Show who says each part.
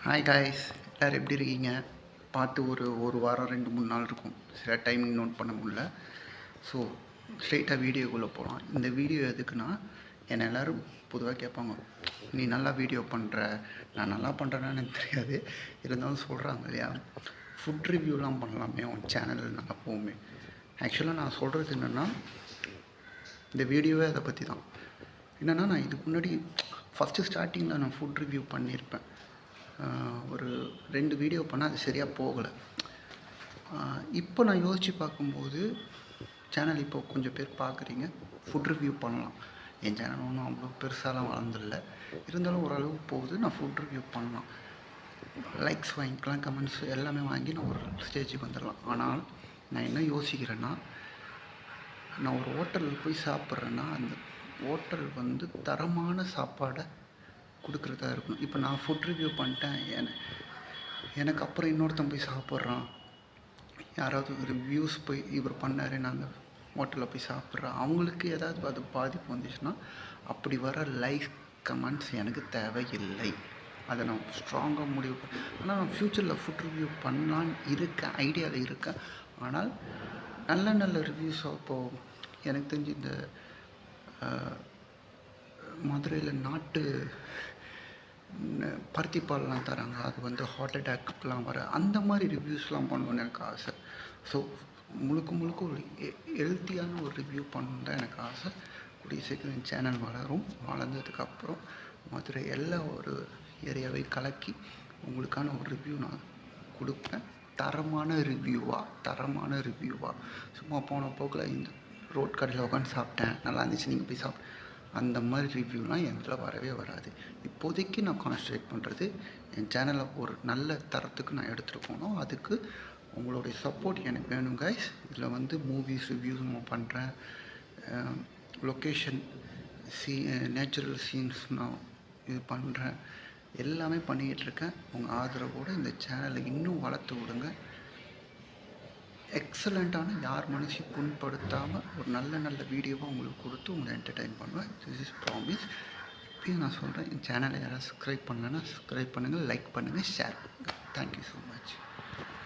Speaker 1: Hi guys, எல்லோரும் எப்படி இருக்கீங்க? பார்த்து ஒரு வாரம் 2-3 நாள் இருக்கும். சில டைமிங் நோட் பண்ண முடியல. ஸோ ஸ்ட்ரெயிட்டாக வீடியோக்குள்ளே போகலாம். இந்த வீடியோ எதுக்குன்னா, என்னை எல்லோரும் பொதுவாக கேட்பாங்க, நீ நல்லா வீடியோ பண்ணுற. நான் நல்லா பண்ணுறேன்னு எனக்கு தெரியாது, இருந்தாலும் சொல்கிறாங்க இல்லையா, ஃபுட் ரிவ்யூலாம் பண்ணலாமே உன் சேனலில் நல்லா போகுமே. ஆக்சுவலாக நான் சொல்கிறது என்னென்னா, இந்த வீடியோவே அதை பற்றி தான். என்னென்னா, நான் இதுக்கு முன்னாடி ஃபஸ்ட்டு ஸ்டார்டிங்கில் நான் ஃபுட் ரிவ்யூ பண்ணியிருப்பேன். ஒரு 2 வீடியோ பண்ணால் அது சரியாக போகலை. இப்போ நான் யோசித்து பார்க்கும்போது, சேனல் இப்போ கொஞ்சம் பேர் பார்க்குறீங்க, ஃபுட் ரிவ்யூ பண்ணலாம். என் சேனல் ஒன்றும் அவ்வளோ பெருசாலாம் வளர்ந்துடல, இருந்தாலும் ஓரளவுக்கு போகுது. நான் ஃபுட் ரிவ்யூ பண்ணலாம், லைக்ஸ் வாங்கிக்கலாம், கமெண்ட்ஸ் எல்லாமே வாங்கி நான் ஒரு ஸ்டேஜுக்கு வந்துடலாம். ஆனால் நான் என்ன யோசிக்கிறேன்னா, நான் ஒரு ஹோட்டலில் போய் சாப்பிட்றேன்னா, அந்த ஹோட்டல் வந்து தரமான சாப்பாடை கொடுக்குறதா இருக்கணும். இப்போ நான் ஃபுட் ரிவ்யூ பண்ணிட்டேன், எனக்கு அப்புறம் இன்னொருத்தன் போய் சாப்பிட்றான், யாராவது ரிவ்யூஸ் போய் இவர் பண்ணார், நாங்கள் ஹோட்டலில் போய் சாப்பிட்றோம், அவங்களுக்கு ஏதாவது அது பாதிப்பு வந்துச்சுன்னா, அப்படி வர லைக் கமெண்ட்ஸ் எனக்கு தேவையில்லை. அதை நான் ஸ்ட்ராங்காக முடிவு பண்ணேன். ஆனால் நான் ஃப்யூச்சரில் ஃபுட் ரிவ்யூ பண்ணலான்னு இருக்கேன், ஐடியாவில் இருக்கேன். ஆனால் நல்ல நல்ல ரிவ்யூஸ், அப்போது எனக்கு தெரிஞ்சு இந்த மதுரையில் நாட்டு பருத்திப்பால்லாம் தராங்க, அது வந்து ஹார்ட் அட்டாக்லாம் வர அந்த மாதிரி ரிவ்யூஸ்லாம் பண்ணணுன்னு எனக்கு ஆசை. ஸோ முழுக்க ஒரு ஹெல்த்தியான ஒரு ரிவ்யூ பண்ணணுன்னு தான் எனக்கு ஆசை. கூடிய சீக்கிரம் என் சேனல் வளரும். வளர்ந்ததுக்கப்புறம் மதுரை எல்லா ஒரு ஏரியாவை கலக்கி உங்களுக்கான ஒரு ரிவ்யூ நான் கொடுப்பேன். தரமான ரிவ்யூவாக. சும்மா போன போக்கில் இந்த ரோட் கடையில் உட்காந்து சாப்பிட்டேன், நல்லா இருந்துச்சு, நீங்கள் போய் சாப்பிட்டு, அந்த மாதிரி ரிவ்யூலாம் என்கிட்ட வரவே வராது. இப்போதைக்கு நான் கான்சன்ட்ரேட் பண்ணுறது என் சேனலை ஒரு நல்ல தரத்துக்கு நான் எடுத்துகிட்டு போகணும். அதுக்கு உங்களுடைய சப்போர்ட் எனக்கு வேணும் கைஸ். இதில் வந்து மூவிஸ் ரிவ்யூஸ் நான் பண்ணுறேன், லொக்கேஷன் நேச்சுரல் சீன்ஸ் நான் இது பண்ணுறேன், எல்லாமே பண்ணிக்கிட்டுருக்கேன். உங்கள் ஆதரவோடு இந்த சேனலை இன்னும் வளர்த்து விடுங்க. எக்ஸலண்ட்டான, யார் மனசையும் புண்படுத்தாமல் ஒரு நல்ல வீடியோவாக உங்களுக்கு கொடுத்து உங்களை என்டர்டெயின் பண்ணுவேன். This is promise. இப்பயும் நான் சொல்கிறேன், என் சேனலை யாராவது சப்ஸ்கிரைப் பண்ணலைன்னா சப்ஸ்கிரைப் பண்ணுங்கள், லைக் பண்ணுங்கள், ஷேர் பண்ணுங்கள். Thank you so much.